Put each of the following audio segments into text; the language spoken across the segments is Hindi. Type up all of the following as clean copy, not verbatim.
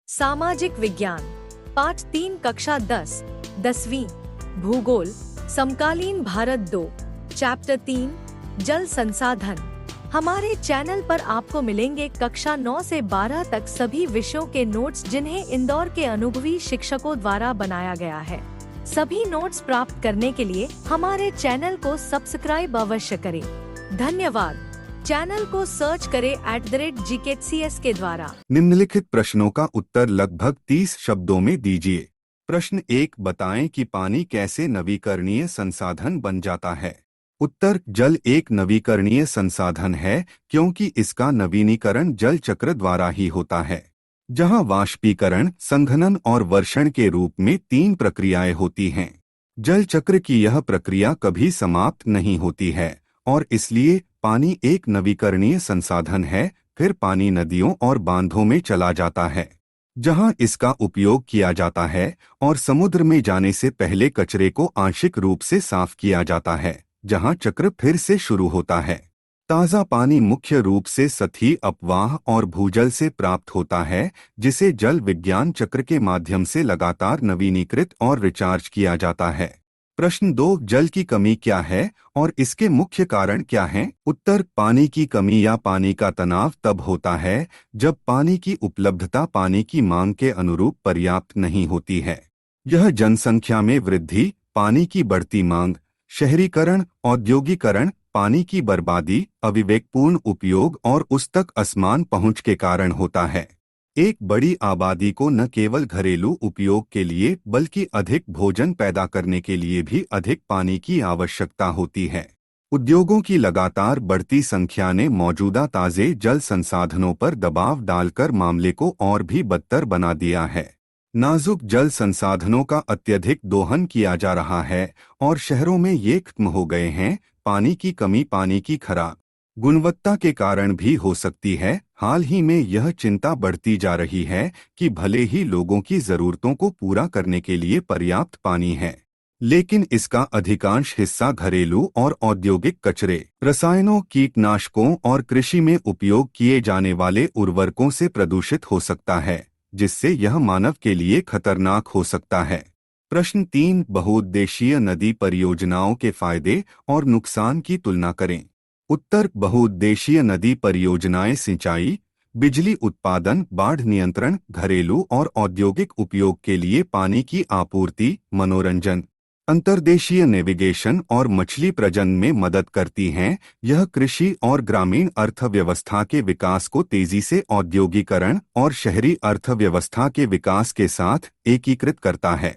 सामाजिक विज्ञान पाठ 3 कक्षा 10 10वीं भूगोल समकालीन भारत 2 चैप्टर 3 जल संसाधन। हमारे चैनल पर आपको मिलेंगे कक्षा 9 से 12 तक सभी विषयों के नोट्स जिन्हें इंदौर के अनुभवी शिक्षकों द्वारा बनाया गया है। सभी नोट्स प्राप्त करने के लिए हमारे चैनल को सब्सक्राइब अवश्य करें। धन्यवाद। चैनल को सर्च करें @GKCS के द्वारा। निम्नलिखित प्रश्नों का उत्तर लगभग 30 शब्दों में दीजिए। प्रश्न 1, बताएं कि पानी कैसे नवीकरणीय संसाधन बन जाता है। उत्तर, जल एक नवीकरणीय संसाधन है क्योंकि इसका नवीनीकरण जल चक्र द्वारा ही होता है, जहां वाष्पीकरण, संघनन और वर्षण के रूप में 3 प्रक्रियाएं होती हैं। जल चक्र की यह प्रक्रिया कभी समाप्त नहीं होती है और इसलिए पानी एक नवीकरणीय संसाधन है। फिर पानी नदियों और बांधों में चला जाता है, जहां इसका उपयोग किया जाता है, और समुद्र में जाने से पहले कचरे को आंशिक रूप से साफ किया जाता है, जहां चक्र फिर से शुरू होता है। ताज़ा पानी मुख्य रूप से सतही अपवाह और भूजल से प्राप्त होता है, जिसे जल विज्ञान चक्र के माध्यम से लगातार नवीनीकृत और रिचार्ज किया जाता है। प्रश्न 2, जल की कमी क्या है और इसके मुख्य कारण क्या हैं? उत्तर, पानी की कमी या पानी का तनाव तब होता है जब पानी की उपलब्धता पानी की मांग के अनुरूप पर्याप्त नहीं होती है। यह जनसंख्या में वृद्धि, पानी की बढ़ती मांग, शहरीकरण, औद्योगिकरण, पानी की बर्बादी, अविवेकपूर्ण उपयोग और उस तक असमान पहुंच के कारण होता है। एक बड़ी आबादी को न केवल घरेलू उपयोग के लिए बल्कि अधिक भोजन पैदा करने के लिए भी अधिक पानी की आवश्यकता होती है। उद्योगों की लगातार बढ़ती संख्या ने मौजूदा ताज़े जल संसाधनों पर दबाव डालकर मामले को और भी बदतर बना दिया है। नाजुक जल संसाधनों का अत्यधिक दोहन किया जा रहा है और शहरों में ये खत्म हो गए हैं। पानी की कमी पानी की खराब गुणवत्ता के कारण भी हो सकती है। हाल ही में यह चिंता बढ़ती जा रही है कि भले ही लोगों की जरूरतों को पूरा करने के लिए पर्याप्त पानी है, लेकिन इसका अधिकांश हिस्सा घरेलू और औद्योगिक कचरे, रसायनों, कीटनाशकों और कृषि में उपयोग किए जाने वाले उर्वरकों से प्रदूषित हो सकता है, जिससे यह मानव के लिए खतरनाक हो सकता है। प्रश्न 3, बहुउद्देशीय नदी परियोजनाओं के फायदे और नुकसान की तुलना करें। उत्तर, बहुउद्देशीय नदी परियोजनाएं सिंचाई, बिजली उत्पादन, बाढ़ नियंत्रण, घरेलू और औद्योगिक उपयोग के लिए पानी की आपूर्ति, मनोरंजन, अंतर्देशीय नेविगेशन और मछली प्रजनन में मदद करती हैं। यह कृषि और ग्रामीण अर्थव्यवस्था के विकास को तेजी से औद्योगिकरण और शहरी अर्थव्यवस्था के विकास के साथ एकीकृत करता है।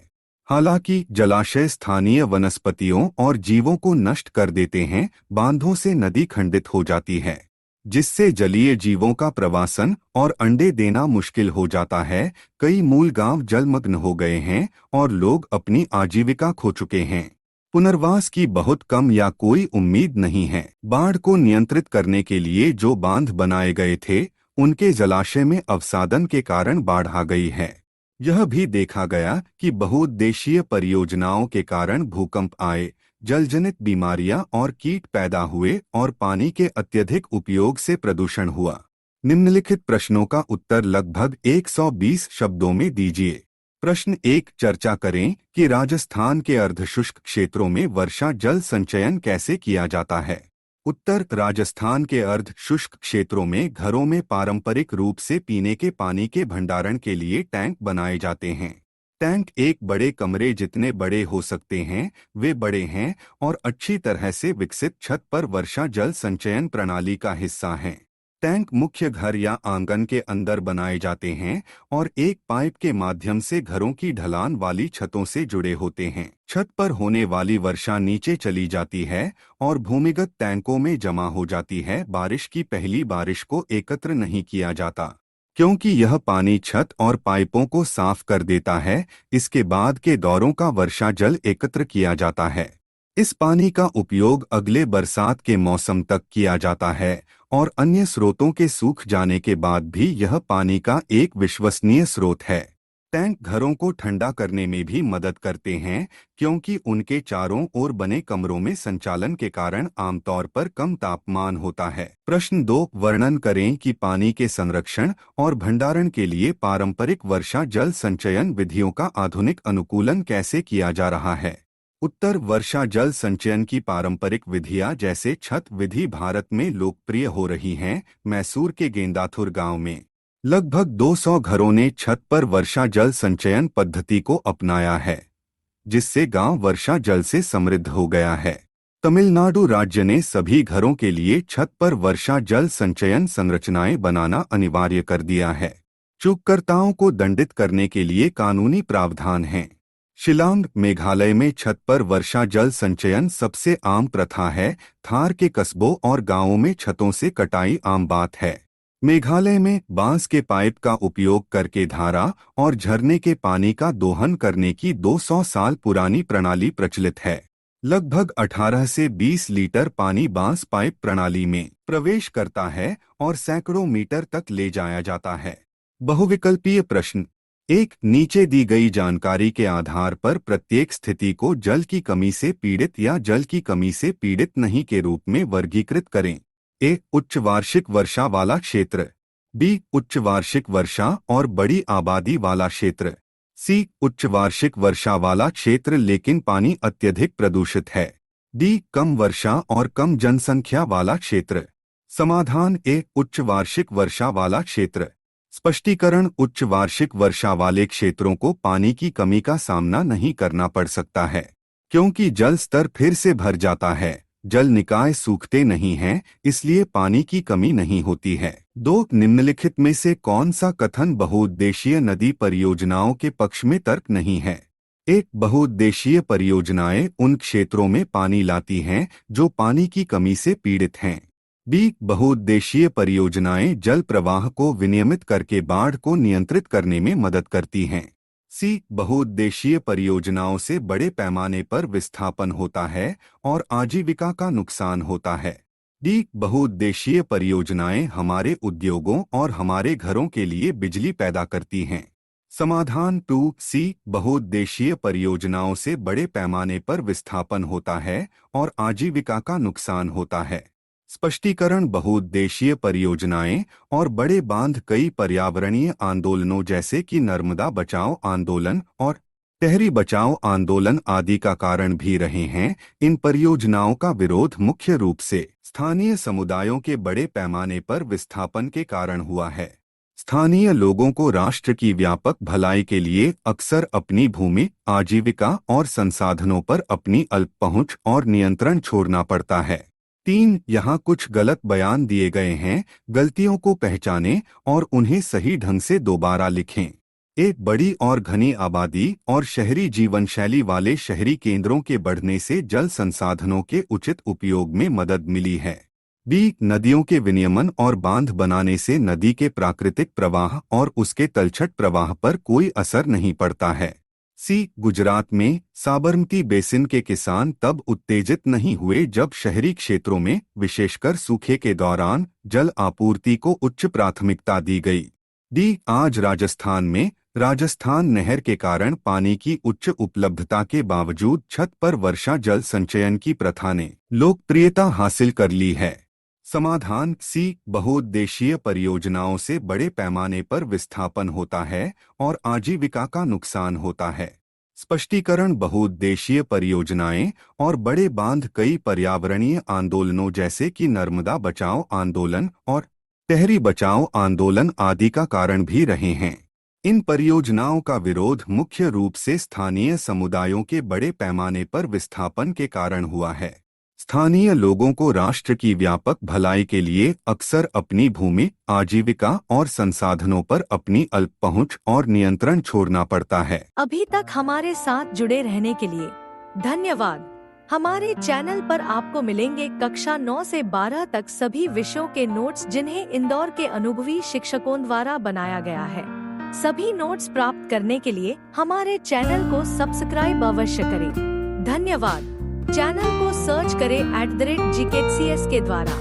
हालांकि जलाशय स्थानीय वनस्पतियों और जीवों को नष्ट कर देते हैं। बांधों से नदी खंडित हो जाती है, जिससे जलीय जीवों का प्रवासन और अंडे देना मुश्किल हो जाता है। कई मूल गांव जलमग्न हो गए हैं और लोग अपनी आजीविका खो चुके हैं। पुनर्वास की बहुत कम या कोई उम्मीद नहीं है। बाढ़ को नियंत्रित करने के लिए जो बांध बनाए गए थे, उनके जलाशय में अवसादन के कारण बाढ़ आ गई है। यह भी देखा गया कि बहुउद्देशीय परियोजनाओं के कारण भूकंप आए, जलजनित बीमारियां और कीट पैदा हुए और पानी के अत्यधिक उपयोग से प्रदूषण हुआ। निम्नलिखित प्रश्नों का उत्तर लगभग 120 शब्दों में दीजिए। प्रश्न 1, चर्चा करें कि राजस्थान के अर्धशुष्क क्षेत्रों में वर्षा जल संचयन कैसे किया जाता है। उत्तर, राजस्थान के अर्ध शुष्क क्षेत्रों में घरों में पारंपरिक रूप से पीने के पानी के भंडारण के लिए टैंक बनाए जाते हैं। टैंक एक बड़े कमरे जितने बड़े हो सकते हैं, वे बड़े हैं और अच्छी तरह से विकसित छत पर वर्षा जल संचयन प्रणाली का हिस्सा हैं। टैंक मुख्य घर या आंगन के अंदर बनाए जाते हैं और एक पाइप के माध्यम से घरों की ढलान वाली छतों से जुड़े होते हैं। छत पर होने वाली वर्षा नीचे चली जाती है और भूमिगत टैंकों में जमा हो जाती है। बारिश की पहली बारिश को एकत्र नहीं किया जाता, क्योंकि यह पानी छत और पाइपों को साफ कर देता है। इसके बाद के दौरों का वर्षा जल एकत्र किया जाता है। इस पानी का उपयोग अगले बरसात के मौसम तक किया जाता है और अन्य स्रोतों के सूख जाने के बाद भी यह पानी का एक विश्वसनीय स्रोत है। टैंक घरों को ठंडा करने में भी मदद करते हैं, क्योंकि उनके चारों ओर बने कमरों में संचालन के कारण आमतौर पर कम तापमान होता है। प्रश्न 2, वर्णन करें कि पानी के संरक्षण और भंडारण के लिए पारंपरिक वर्षा जल संचयन विधियों का आधुनिक अनुकूलन कैसे किया जा रहा है। उत्तर, वर्षा जल संचयन की पारंपरिक विधियां जैसे छत विधि भारत में लोकप्रिय हो रही हैं। मैसूर के गेंदाथुर गांव में लगभग 200 घरों ने छत पर वर्षा जल संचयन पद्धति को अपनाया है, जिससे गांव वर्षा जल से समृद्ध हो गया है। तमिलनाडु राज्य ने सभी घरों के लिए छत पर वर्षा जल संचयन संरचनाएं बनाना अनिवार्य कर दिया है। चूककर्ताओं को दंडित करने के लिए कानूनी प्रावधान हैं। शिलांग, मेघालय में छत पर वर्षा जल संचयन सबसे आम प्रथा है। थार के कस्बों और गांवों में छतों से कटाई आम बात है। मेघालय में बांस के पाइप का उपयोग करके धारा और झरने के पानी का दोहन करने की 200 साल पुरानी प्रणाली प्रचलित है। लगभग 18 से 20 लीटर पानी बांस पाइप प्रणाली में प्रवेश करता है और सैकड़ों मीटर तक ले जाया जाता है। बहुविकल्पीय प्रश्न 1, नीचे दी गई जानकारी के आधार पर प्रत्येक स्थिति को जल की कमी से पीड़ित या जल की कमी से पीड़ित नहीं के रूप में वर्गीकृत करें। ए, उच्च वार्षिक वर्षा वाला क्षेत्र। बी, उच्च वार्षिक वर्षा और बड़ी आबादी वाला क्षेत्र। सी, उच्च वार्षिक वर्षा वाला क्षेत्र लेकिन पानी अत्यधिक प्रदूषित है। डी, कम वर्षा और कम जनसंख्या वाला क्षेत्र। समाधान ए, उच्च वार्षिक वर्षा वाला क्षेत्र। स्पष्टीकरण, उच्च वार्षिक वर्षा वाले क्षेत्रों को पानी की कमी का सामना नहीं करना पड़ सकता है, क्योंकि जल स्तर फिर से भर जाता है, जल निकाय सूखते नहीं हैं, इसलिए पानी की कमी नहीं होती है। 2, निम्नलिखित में से कौन सा कथन बहुउद्देशीय नदी परियोजनाओं के पक्ष में तर्क नहीं है। 1, बहुउद्देशीय परियोजनाएं उन क्षेत्रों में पानी लाती हैं जो पानी की कमी से पीड़ित हैं। बी, बहुउद्देशीय परियोजनाएं जल प्रवाह को विनियमित करके बाढ़ को नियंत्रित करने में मदद करती हैं। सी, बहुउद्देशीय परियोजनाओं से बड़े पैमाने पर विस्थापन होता है और आजीविका का नुकसान होता है। डी, बहुउद्देशीय परियोजनाएं हमारे उद्योगों और हमारे घरों के लिए बिजली पैदा करती हैं। समाधान 2, सी, बहुउद्देशीय परियोजनाओं से बड़े पैमाने पर विस्थापन होता है और आजीविका का नुकसान होता है। स्पष्टीकरण, बहुउद्देशीय परियोजनाएं और बड़े बांध कई पर्यावरणीय आंदोलनों जैसे कि नर्मदा बचाओ आंदोलन और टहरी बचाओ आंदोलन आदि का कारण भी रहे हैं। इन परियोजनाओं का विरोध मुख्य रूप से स्थानीय समुदायों के बड़े पैमाने पर विस्थापन के कारण हुआ है। स्थानीय लोगों को राष्ट्र की व्यापक भलाई के लिए अक्सर अपनी भूमि, आजीविका और संसाधनों पर अपनी अल्प पहुंच और नियंत्रण छोड़ना पड़ता है। 3, यहाँ कुछ गलत बयान दिए गए हैं। गलतियों को पहचानें और उन्हें सही ढंग से दोबारा लिखें। 1, बड़ी और घनी आबादी और शहरी जीवन शैली वाले शहरी केंद्रों के बढ़ने से जल संसाधनों के उचित उपयोग में मदद मिली है। बी, नदियों के विनियमन और बांध बनाने से नदी के प्राकृतिक प्रवाह और उसके तलछट प्रवाह पर कोई असर नहीं पड़ता है। सी, गुजरात में साबरमती बेसिन के किसान तब उत्तेजित नहीं हुए जब शहरी क्षेत्रों में, विशेषकर सूखे के दौरान, जल आपूर्ति को उच्च प्राथमिकता दी गई। डी, आज राजस्थान में राजस्थान नहर के कारण पानी की उच्च उपलब्धता के बावजूद छत पर वर्षा जल संचयन की प्रथा ने लोकप्रियता हासिल कर ली है। समाधान सी, बहुउद्देशीय परियोजनाओं से बड़े पैमाने पर विस्थापन होता है और आजीविका का नुकसान होता है। स्पष्टीकरण, बहुउद्देशीय परियोजनाएं और बड़े बांध कई पर्यावरणीय आंदोलनों जैसे कि नर्मदा बचाओ आंदोलन और टहरी बचाओ आंदोलन आदि का कारण भी रहे हैं। इन परियोजनाओं का विरोध मुख्य रूप से स्थानीय समुदायों के बड़े पैमाने पर विस्थापन के कारण हुआ है। स्थानीय लोगों को राष्ट्र की व्यापक भलाई के लिए अक्सर अपनी भूमि, आजीविका और संसाधनों पर अपनी अल्प पहुंच और नियंत्रण छोड़ना पड़ता है। अभी तक हमारे साथ जुड़े रहने के लिए धन्यवाद। हमारे चैनल पर आपको मिलेंगे कक्षा 9 से 12 तक सभी विषयों के नोट्स, जिन्हें इंदौर के अनुभवी शिक्षकों द्वारा बनाया गया है। सभी नोट्स प्राप्त करने के लिए हमारे चैनल को सब्सक्राइब अवश्य करें। धन्यवाद। चैनल को सर्च करें @GKCS के द्वारा।